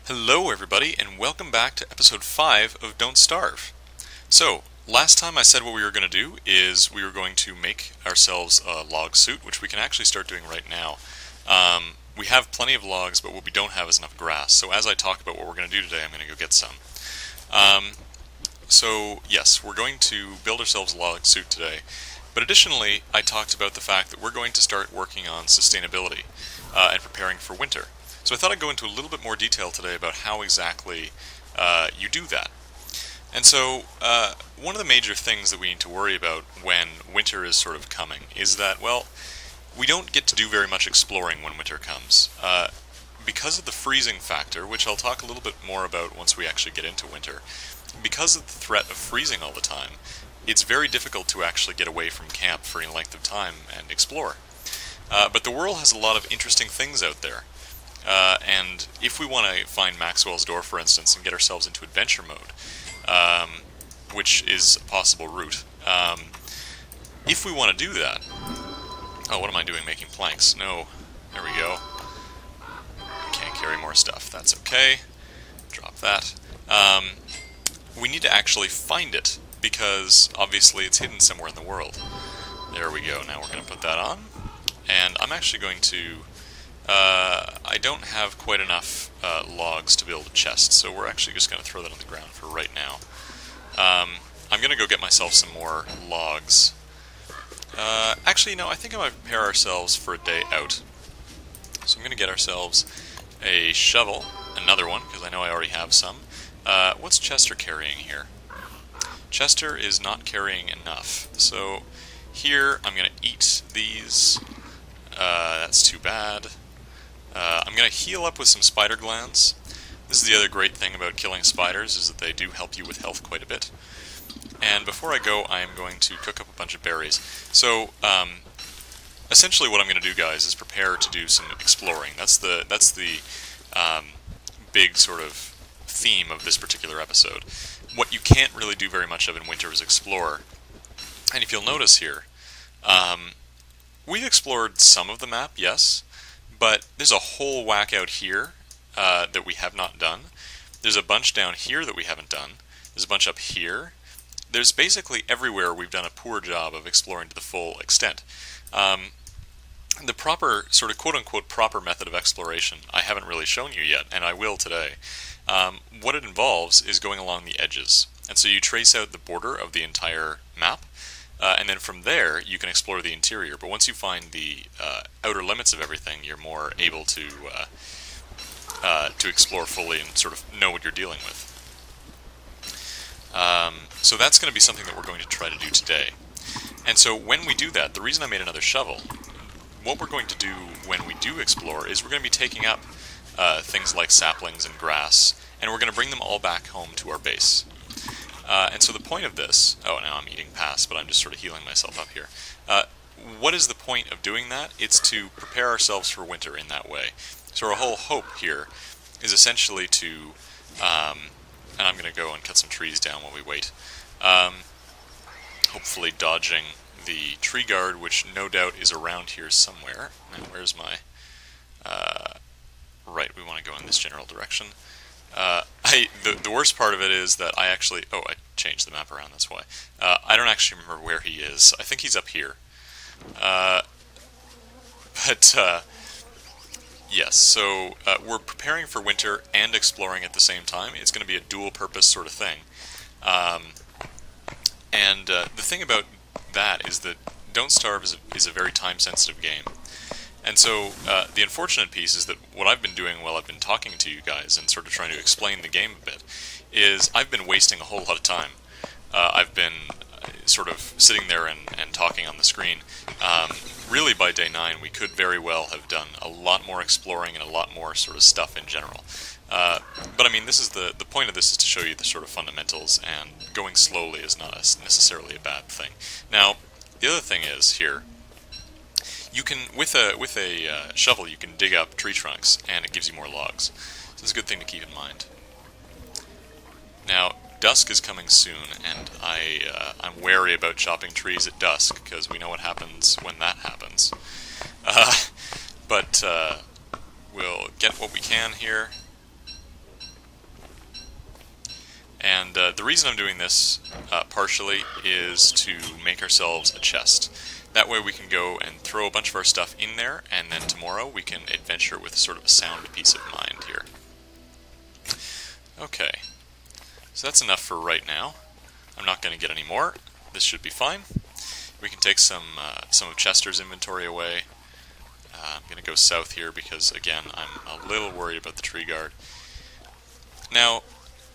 Hello everybody, and welcome back to episode 5 of Don't Starve. So, last time I said what we were going to do is we were going to make ourselves a log suit, which we can actually start doing right now. We have plenty of logs, but what we don't have is enough grass. So as I talk about what we're going to do today, I'm going to go get some. So yes, we're going to build ourselves a log suit today. But additionally, I talked about the fact that we're going to start working on sustainability and preparing for winter. So I thought I'd go into a little bit more detail today about how exactly you do that. And so one of the major things that we need to worry about when winter is sort of coming is that, well, we don't get to do very much exploring when winter comes. Because of the freezing factor, which I'll talk a little bit more about once we actually get into winter, because of the threat of freezing all the time, it's very difficult to actually get away from camp for any length of time and explore. But the world has a lot of interesting things out there. And if we want to find Maxwell's Door, for instance, and get ourselves into adventure mode, which is a possible route, if we want to do that... Oh, what am I doing making planks? No. There we go. Can't carry more stuff. That's okay. Drop that. We need to actually find it, because obviously it's hidden somewhere in the world. There we go. Now we're going to put that on. And I'm actually going to... I don't have quite enough logs to build a chest, so we're actually just going to throw that on the ground for right now. I'm going to go get myself some more logs. Actually, no, I think I might prepare ourselves for a day out. So I'm going to get ourselves a shovel, another one, because I know I already have some. What's Chester carrying here? Chester is not carrying enough. So here, I'm going to eat these. That's too bad. I'm going to heal up with some spider glands. This is the other great thing about killing spiders, is that they do help you with health quite a bit. And before I go, I am going to cook up a bunch of berries. So, essentially what I'm going to do, guys, is prepare to do some exploring. That's the big sort of theme of this particular episode. What you can't really do very much of in winter is explore. And if you'll notice here, we've explored some of the map, yes, but there's a whole whack out here that we have not done. There's a bunch down here that we haven't done. There's a bunch up here. There's basically everywhere we've done a poor job of exploring to the full extent. The proper, sort of quote-unquote proper method of exploration I haven't really shown you yet, and I will today. What it involves is going along the edges. And so you trace out the border of the entire map, and then from there you can explore the interior. But once you find the outer limits of everything, you're more able to explore fully and sort of know what you're dealing with. So that's going to be something that we're going to try to do today. And so when we do that, the reason I made another shovel, what we're going to do when we do explore is we're going to be taking up things like saplings and grass, and we're going to bring them all back home to our base. And so the point of this... Oh, now I'm eating past, but I'm just sort of healing myself up here. What is the point of doing that? It's to prepare ourselves for winter in that way. So our whole hope here is essentially to... and I'm going to go and cut some trees down while we wait. Hopefully dodging the tree guard, which no doubt is around here somewhere. Now, where's my... Right, we want to go in this general direction. The worst part of it is that I actually... Oh, I changed the map around, that's why. I don't actually remember where he is. I think he's up here. Yes, so we're preparing for winter and exploring at the same time. It's going to be a dual-purpose sort of thing. The thing about that is that Don't Starve is a very time-sensitive game. And so the unfortunate piece is that what I've been doing while I've been talking to you guys and sort of trying to explain the game a bit is I've been wasting a whole lot of time. I've been sort of sitting there and talking on the screen. Really, by day 9, we could very well have done a lot more exploring and a lot more sort of stuff in general. But I mean, this is the point of this is to show you the sort of fundamentals, and going slowly is not necessarily a bad thing. Now, the other thing is here, you can with a shovel you can dig up tree trunks, and it gives you more logs. So it's a good thing to keep in mind. Now, dusk is coming soon, and I'm wary about chopping trees at dusk, because we know what happens when that happens. But we'll get what we can here. And the reason I'm doing this, partially, is to make ourselves a chest. That way we can go and throw a bunch of our stuff in there, and then tomorrow we can adventure with sort of a sound peace of mind here. Okay, so that's enough for right now. I'm not going to get any more. This should be fine. We can take some of Chester's inventory away. I'm going to go south here because, again, I'm a little worried about the tree guard. Now,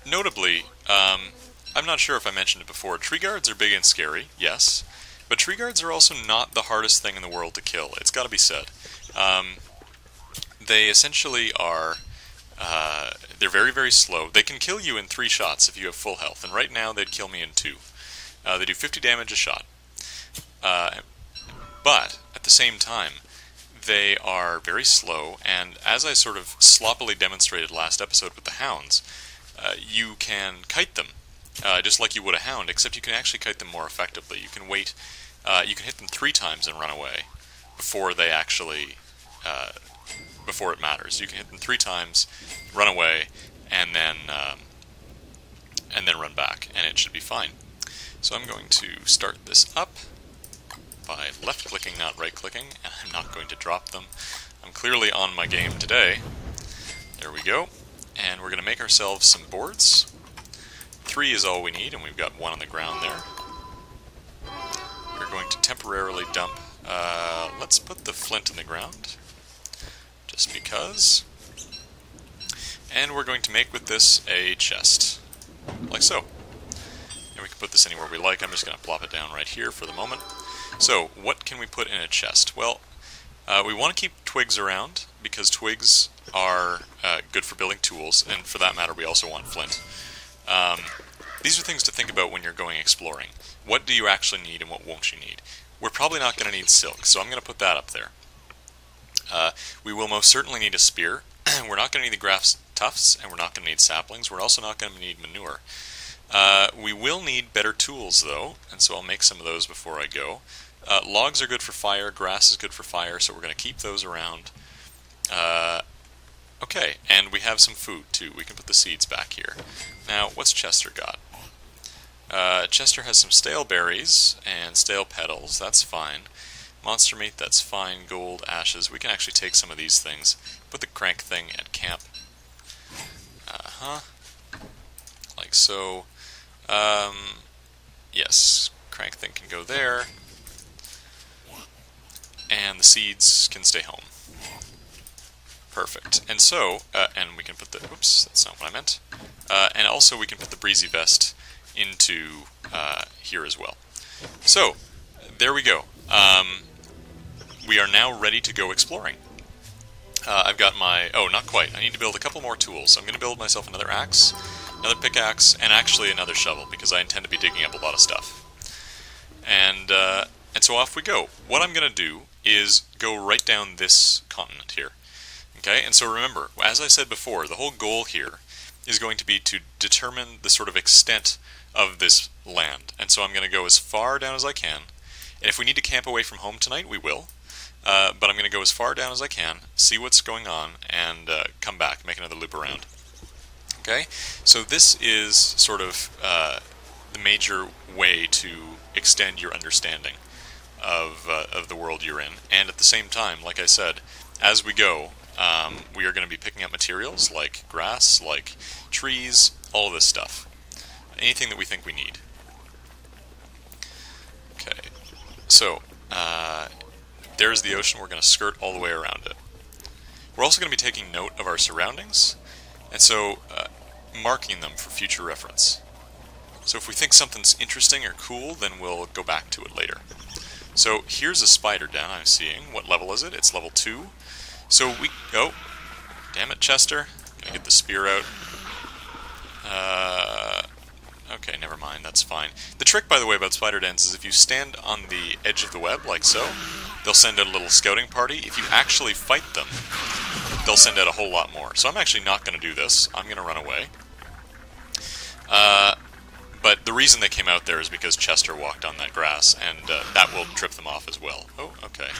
notably, I'm not sure if I mentioned it before, tree guards are big and scary, yes, but tree guards are also not the hardest thing in the world to kill. It's got to be said. They essentially are, they're very, very slow. They can kill you in 3 shots if you have full health, and right now they'd kill me in 2. They do 50 damage a shot. But, at the same time, they are very slow, and as I sort of sloppily demonstrated last episode with the hounds, you can kite them, just like you would a hound, except you can actually kite them more effectively. You can wait, you can hit them 3 times and run away before they actually, before it matters. You can hit them 3 times, run away, and then run back, and it should be fine. So I'm going to start this up by left-clicking, not right-clicking, and I'm not going to drop them. I'm clearly on my game today. There we go. And we're going to make ourselves some boards. 3 is all we need, and we've got 1 on the ground there. We're going to temporarily dump... let's put the flint in the ground, just because. And we're going to make with this a chest, like so. And we can put this anywhere we like. I'm just going to plop it down right here for the moment. So, what can we put in a chest? Well, we want to keep twigs around, because twigs are good for building tools, and for that matter, we also want flint. These are things to think about when you're going exploring. What do you actually need, and what won't you need? We're probably not going to need silk, so I'm going to put that up there. We will most certainly need a spear. We're not going to need the grass tufts, and we're not going to need saplings. We're also not going to need manure. We will need better tools, though, and so I'll make some of those before I go. Logs are good for fire, grass is good for fire, so we're going to keep those around. Okay, and we have some food, too. We can put the seeds back here. Now, what's Chester got? Chester has some stale berries and stale petals. That's fine. Monster meat, that's fine. Gold, ashes. We can actually take some of these things. Put the crank thing at camp. Like so. Yes, crank thing can go there. And the seeds can stay home. Perfect. And so, and we can put the, whoops, that's not what I meant. And also we can put the breezy vest into here as well. So, there we go. We are now ready to go exploring. I've got my, oh, not quite. I need to build a couple more tools. So I'm going to build myself another axe, another pickaxe, and actually another shovel, because I intend to be digging up a lot of stuff. And so off we go. What I'm going to do is go right down this continent here. Okay, and so remember, as I said before, the whole goal here is going to be to determine the sort of extent of this land. And so I'm going to go as far down as I can. And if we need to camp away from home tonight, we will. But I'm going to go as far down as I can, see what's going on, and come back, make another loop around. Okay, so this is sort of the major way to extend your understanding of the world you're in. And at the same time, like I said, as we go, we are going to be picking up materials like grass, like trees, all of this stuff. Anything that we think we need. Okay, so there's the ocean. We're going to skirt all the way around it. We're also going to be taking note of our surroundings, and so marking them for future reference. So if we think something's interesting or cool, then we'll go back to it later. So here's a spider den I'm seeing. What level is it? It's level 2. So we... Oh! Damn it, Chester. Gotta get the spear out. Okay, never mind. That's fine. The trick, by the way, about spider dens is if you stand on the edge of the web, like so, they'll send out a little scouting party. If you actually fight them, they'll send out a whole lot more. So I'm actually not going to do this. I'm going to run away. But the reason they came out there is because Chester walked on that grass, and that will trip them off as well. Oh, okay.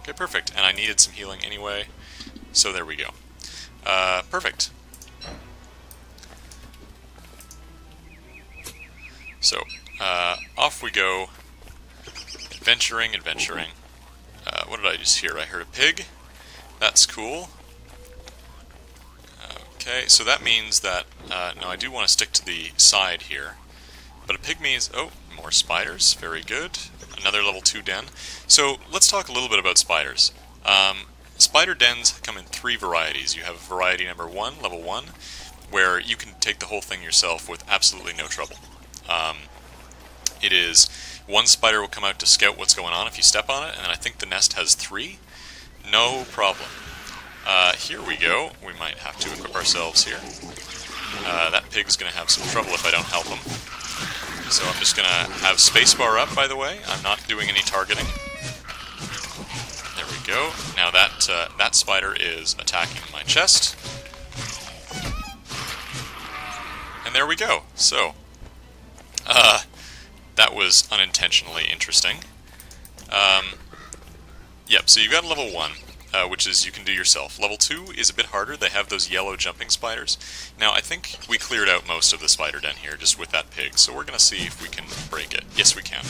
Okay, perfect. And I needed some healing anyway, so there we go. Perfect. So, off we go. Adventuring, adventuring. What did I just hear? I heard a pig. That's cool. Okay, so that means that, no, I do want to stick to the side here. But a pig means, oh, more spiders, very good. Another level 2 den. So, let's talk a little bit about spiders. Spider dens come in 3 varieties. You have variety number 1, level 1, where you can take the whole thing yourself with absolutely no trouble. It is, 1 spider will come out to scout what's going on if you step on it, and I think the nest has 3. No problem. Here we go. We might have to equip ourselves here. That pig's going to have some trouble if I don't help him. So I'm just going to have spacebar up, by the way. I'm not doing any targeting. There we go. Now that spider is attacking my chest. And there we go. So, that was unintentionally interesting. Yep, so you got a level 1. Which is you can do yourself. Level 2 is a bit harder. They have those yellow jumping spiders. Now, I think we cleared out most of the spider den here just with that pig, so we're going to see if we can break it. Yes, we can.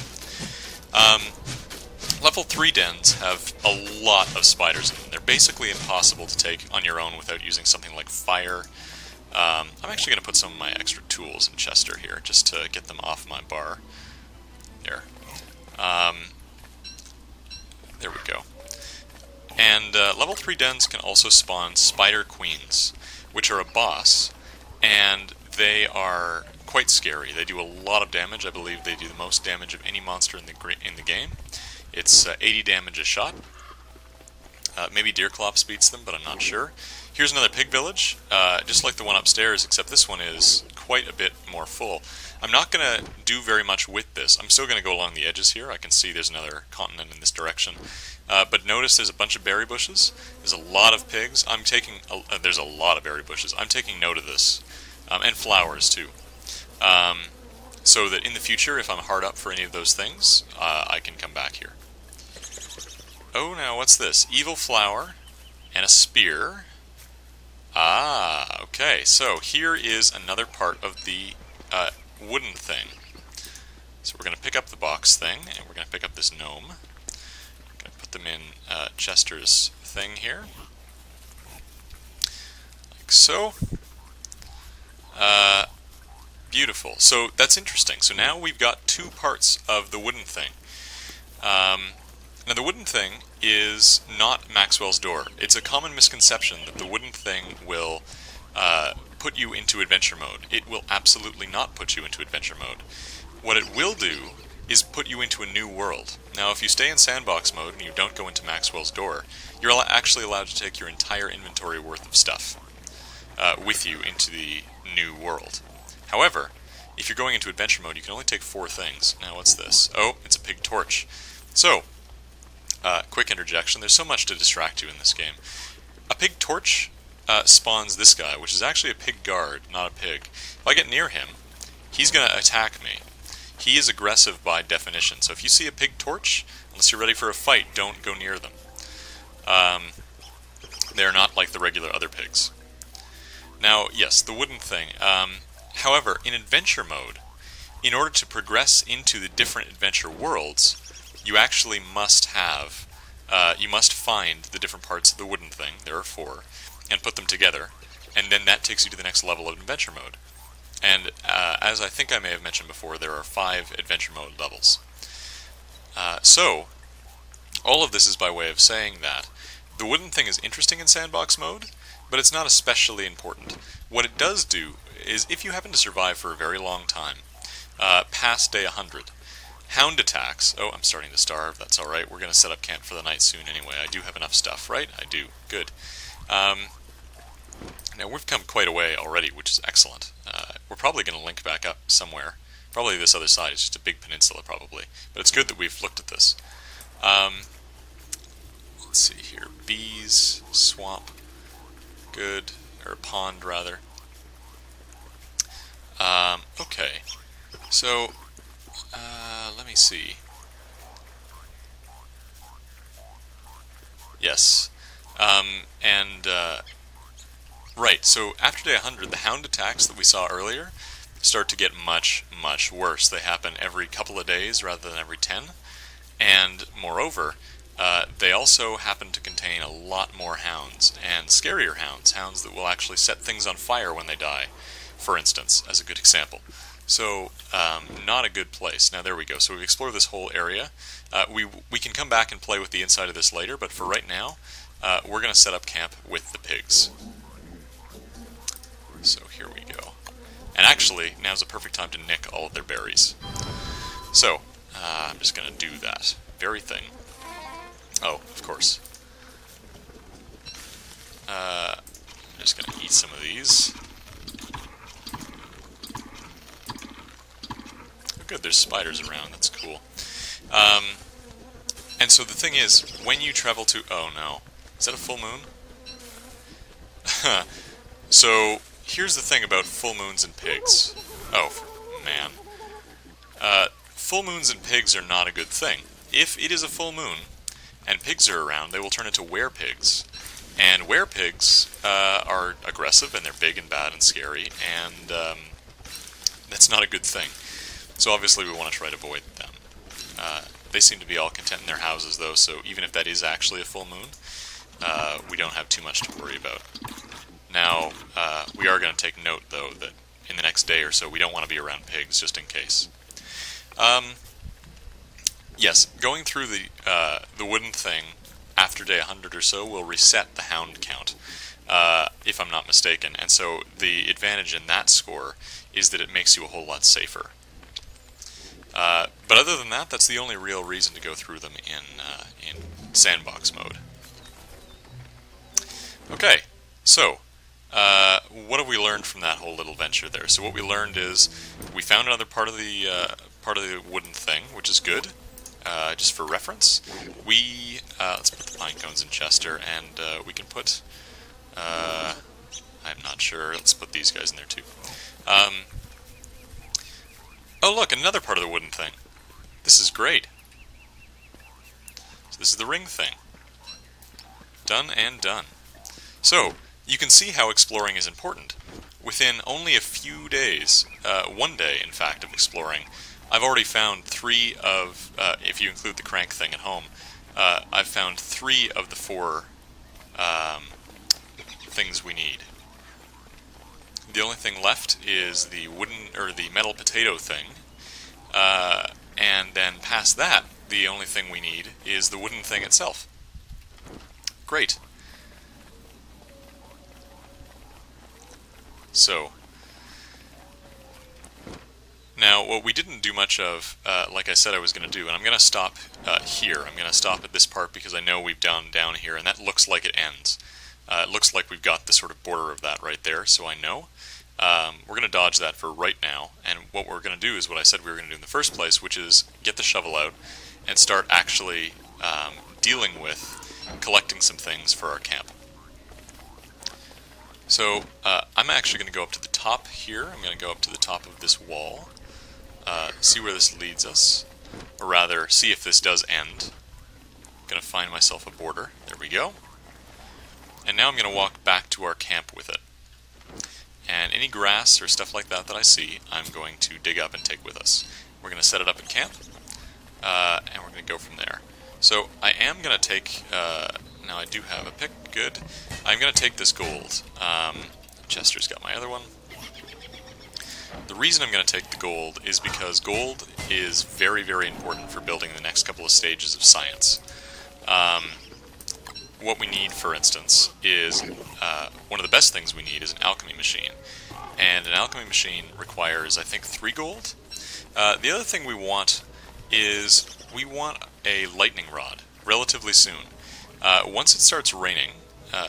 Level 3 dens have a lot of spiders in them. They're basically impossible to take on your own without using something like fire. I'm actually going to put some of my extra tools in Chester here just to get them off my bar. There. There we go. And level 3 dens can also spawn spider queens, which are a boss, and they are quite scary. They do a lot of damage. I believe they do the most damage of any monster in the game. It's 80 damage a shot. Maybe Deerclops beats them, but I'm not sure. Here's another pig village, just like the one upstairs, except this one is quite a bit more full. I'm not going to do very much with this. I'm still going to go along the edges here. I can see there's another continent in this direction. But notice there's a bunch of berry bushes. There's a lot of pigs. There's a lot of berry bushes. I'm taking note of this. And flowers, too. So that in the future, if I'm hard up for any of those things, I can come back here. Oh, now what's this? Evil flower and a spear. Ah, okay. So here is another part of the wooden thing. So we're going to pick up the box thing, and we're going to pick up this gnome. Going to put them in Chester's thing here. Like so. Beautiful. So that's interesting. So now we've got 2 parts of the wooden thing. Now the wooden thing is not Maxwell's door. It's a common misconception that the wooden thing will put you into adventure mode. It will absolutely not put you into adventure mode. What it will do is put you into a new world. Now if you stay in sandbox mode and you don't go into Maxwell's door, you're actually allowed to take your entire inventory worth of stuff with you into the new world. However, if you're going into adventure mode, you can only take 4 things. Now what's this? Oh, it's a pig torch. So, quick interjection, there's so much to distract you in this game. A pig torch spawns this guy, which is actually a pig guard, not a pig. If I get near him, he's going to attack me. He is aggressive by definition, so if you see a pig torch, unless you're ready for a fight, don't go near them. They're not like the regular other pigs. Now, yes, the wooden thing. However, in adventure mode, in order to progress into the different adventure worlds, you actually must have, you must find the different parts of the wooden thing, there are 4, and put them together, and then that takes you to the next level of adventure mode. And as I think I may have mentioned before, there are 5 adventure mode levels. So, all of this is by way of saying that the wooden thing is interesting in sandbox mode, but it's not especially important. What it does do is, if you happen to survive for a very long time, past day 100, hound attacks. Oh, I'm starting to starve. That's alright. We're going to set up camp for the night soon anyway. I do have enough stuff, right? I do. Good. Now, we've come quite a way already, which is excellent. We're probably going to link back up somewhere. Probably this other side is just a big peninsula, probably. But it's good that we've looked at this. Let's see here. Bees, swamp. Good. Or pond, rather. Okay. So, let me see. Yes. Right, so after day 100, the hound attacks that we saw earlier, start to get much, much worse. They happen every couple of days rather than every 10. And moreover, they also happen to contain a lot more hounds, and scarier hounds, hounds that will actually set things on fire when they die, for instance, as a good example. So, not a good place. Now there we go. So we've explored this whole area. We can come back and play with the inside of this later, but for right now, we're going to set up camp with the pigs. So here we go. And actually, now's the perfect time to nick all of their berries. So, I'm just going to do that very thing. Oh, of course. I'm just going to eat some of these. Oh, good, there's spiders around. That's cool. And so the thing is, when you travel to... Oh, no. Is that a full moon? So, here's the thing about full moons and pigs. Oh, man. Full moons and pigs are not a good thing. If it is a full moon and pigs are around, they will turn into werepigs. And werepigs are aggressive, and they're big and bad and scary, and that's not a good thing. So obviously we want to try to avoid them. They seem to be all content in their houses, though, so even if that is actually a full moon, we don't have too much to worry about. Now, we are going to take note, though, that in the next day or so we don't want to be around pigs, just in case. Yes, going through the wooden thing after day 100 or so will reset the hound count, if I'm not mistaken, and so the advantage in that score is that it makes you a whole lot safer. But other than that, that's the only real reason to go through them in sandbox mode. Okay, so what have we learned from that whole little venture there? So what we learned is we found another part of the wooden thing, which is good. Just for reference, let's put the pine cones in Chester, and we can put, I'm not sure, let's put these guys in there too. Oh look, another part of the wooden thing. This is great. So this is the ring thing. Done and done. So, you can see how exploring is important. Within only a few days, one day in fact of exploring, I've already found 3 of, if you include the crank thing at home, I've found 3 of the 4 things we need. The only thing left is the wooden, or the metal potato thing, and then past that, the only thing we need is the wooden thing itself. Great. So, now, what we didn't do much of, like I said I was going to do, and I'm going to stop here. I'm going to stop at this part because I know we've done down here, and that looks like it ends. It looks like we've got the sort of border of that right there, so I know. We're going to dodge that for right now, and what we're going to do is what I said we were going to do in the first place, which is get the shovel out and start actually dealing with collecting some things for our camp. So, I'm actually going to go up to the top here. I'm going to go up to the top of this wall. See where this leads us, or rather, see if this does end. I'm going to find myself a border. There we go. And now I'm going to walk back to our camp with it. And any grass or stuff like that that I see, I'm going to dig up and take with us. We're going to set it up in camp, and we're going to go from there. So I am going to take, now I do have a pick, good. I'm going to take this gold. Chester's got my other one. The reason I'm going to take the gold is because gold is very, very important for building the next couple of stages of science. What we need, for instance, is, one of the best things we need is an alchemy machine. And an alchemy machine requires, I think, 3 gold. The other thing we want is, we want a lightning rod, relatively soon. Once it starts raining,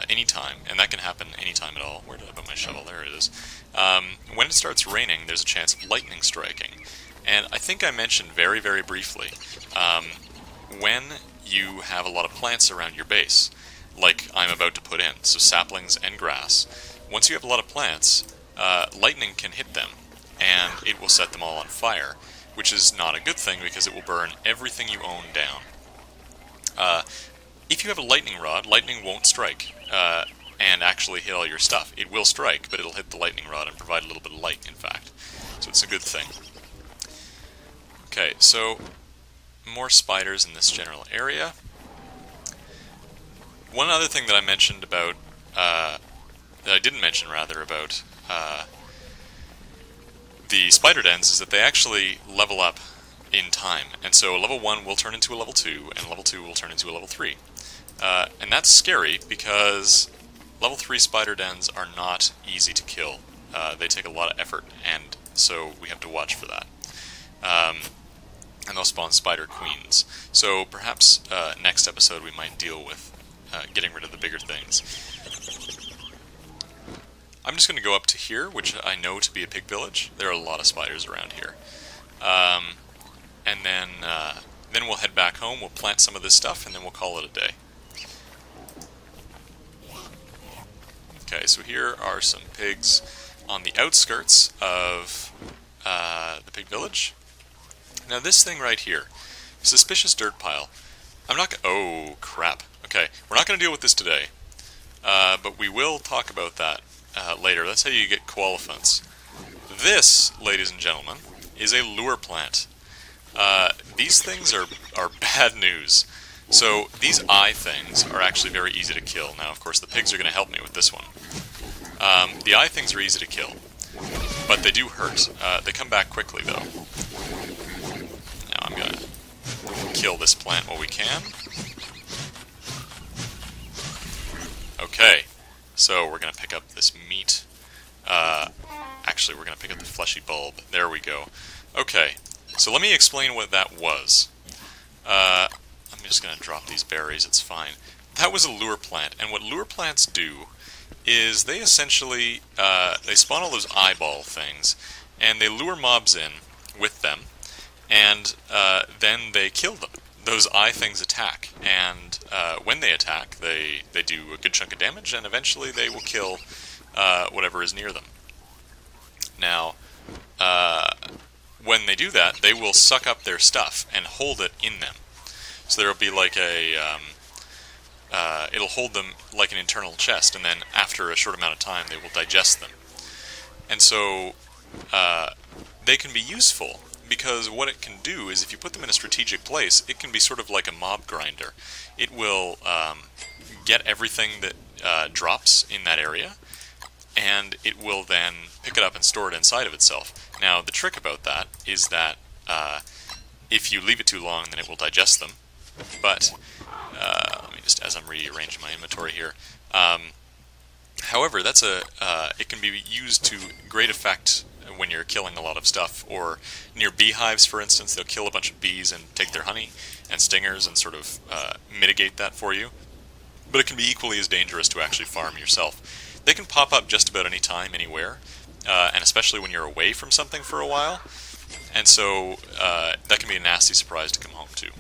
anytime, and that can happen anytime at all. Where did I put my shovel? There it is. When it starts raining, there's a chance of lightning striking. And I think I mentioned very, very briefly, when you have a lot of plants around your base, like I'm about to put in, so saplings and grass, once you have a lot of plants, lightning can hit them, and it will set them all on fire, which is not a good thing because it will burn everything you own down. If you have a lightning rod, lightning won't strike, and actually hit all your stuff. It will strike, but it'll hit the lightning rod and provide a little bit of light, in fact. so it's a good thing. Okay, so more spiders in this general area. One other thing that I mentioned about, that I didn't mention rather, about the spider dens is that they actually level up in time. And so level 1 will turn into a level 2, and level 2 will turn into a level 3. And that's scary because level 3 spider dens are not easy to kill. They take a lot of effort, and so we have to watch for that. And they'll spawn spider queens. So perhaps next episode we might deal with getting rid of the bigger things. I'm just going to go up to here, which I know to be a pig village. There are a lot of spiders around here. And then we'll head back home, we'll plant some of this stuff, and then we'll call it a day. Okay, so here are some pigs on the outskirts of the pig village. Now this thing right here, suspicious dirt pile. I'm not oh, crap. Okay, we're not going to deal with this today, but we will talk about that later. That's how you get qualifiants. This, ladies and gentlemen, is a lure plant. These things are bad news. So these eye things are actually very easy to kill. Now, of course, the pigs are going to help me with this one. The eye things are easy to kill, but they do hurt. They come back quickly, though. Now I'm going to kill this plant while we can. Okay, so we're going to pick up this meat. Actually, we're going to pick up the fleshy bulb. There we go. Okay, so let me explain what that was. I'm just going to drop these berries, it's fine. That was a lure plant, and what lure plants do is they essentially, they spawn all those eyeball things, and they lure mobs in with them, and then they kill them. Those eye things attack, and when they attack, they do a good chunk of damage, and eventually they will kill whatever is near them. Now, when they do that, they will suck up their stuff and hold it in them. So there will be like a, it'll hold them like an internal chest, and then after a short amount of time, they will digest them. And so they can be useful, because what it can do is if you put them in a strategic place, it can be sort of like a mob grinder. It will get everything that drops in that area, and it will then pick it up and store it inside of itself. Now, the trick about that is that if you leave it too long, then it will digest them. But, let me just, as I'm rearranging my inventory here, however, that's it can be used to great effect when you're killing a lot of stuff, or near beehives, for instance. They'll kill a bunch of bees and take their honey and stingers and sort of mitigate that for you. But it can be equally as dangerous to actually farm yourself. They can pop up just about any time, anywhere, and especially when you're away from something for a while, and so that can be a nasty surprise to come home to.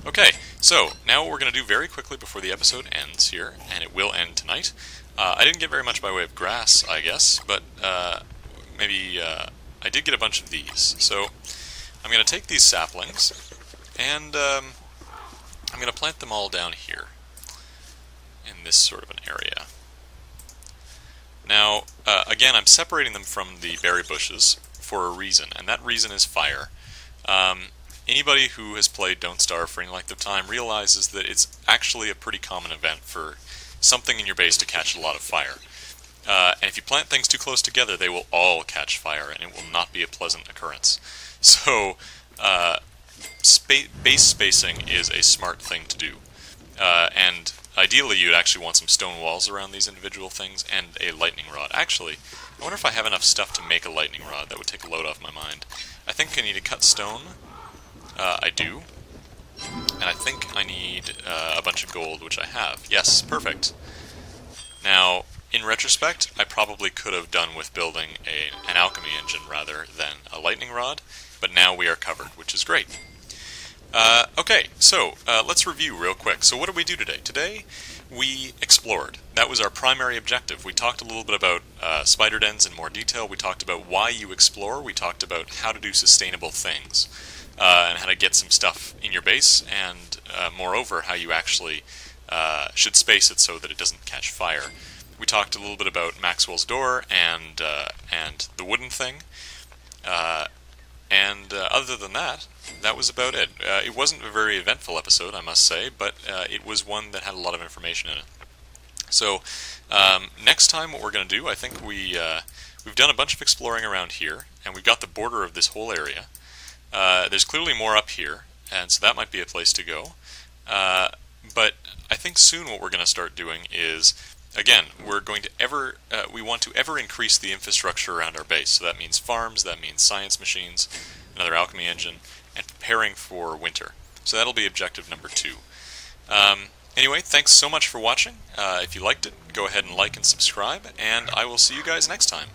Okay, so now what we're going to do very quickly before the episode ends here, and it will end tonight. I didn't get very much by way of grass, I guess, but maybe I did get a bunch of these. So I'm going to take these saplings, and I'm going to plant them all down here in this sort of an area. Now, again, I'm separating them from the berry bushes for a reason, and that reason is fire. Anybody who has played Don't Starve for any length of time realizes that it's actually a pretty common event for something in your base to catch a lot of fire. And if you plant things too close together, they will all catch fire, and it will not be a pleasant occurrence. So, base spacing is a smart thing to do. And ideally, you'd actually want some stone walls around these individual things, and a lightning rod. Actually, I wonder if I have enough stuff to make a lightning rod. That would take a load off my mind. I think I need to cut stone. I do. And I think I need a bunch of gold, which I have. Yes, perfect. Now, in retrospect, I probably could have done with building an alchemy engine rather than a lightning rod, but now we are covered, which is great. Okay, so let's review real quick. So what did we do today? Today, we explored. That was our primary objective. We talked a little bit about spider dens in more detail. We talked about why you explore. We talked about how to do sustainable things, and how to get some stuff in your base, and moreover, how you actually should space it so that it doesn't catch fire. we talked a little bit about Maxwell's door and the wooden thing. Other than that, that was about it. It wasn't a very eventful episode, I must say, but it was one that had a lot of information in it. So next time what we're going to do, I think we've done a bunch of exploring around here, and we've got the border of this whole area. There's clearly more up here, and so that might be a place to go. But I think soon what we're going to start doing is, again, we want to ever increase the infrastructure around our base. So that means farms, that means science machines, another alchemy engine, and preparing for winter. So that'll be objective number 2. Anyway, thanks so much for watching. If you liked it, go ahead and like and subscribe, and I will see you guys next time.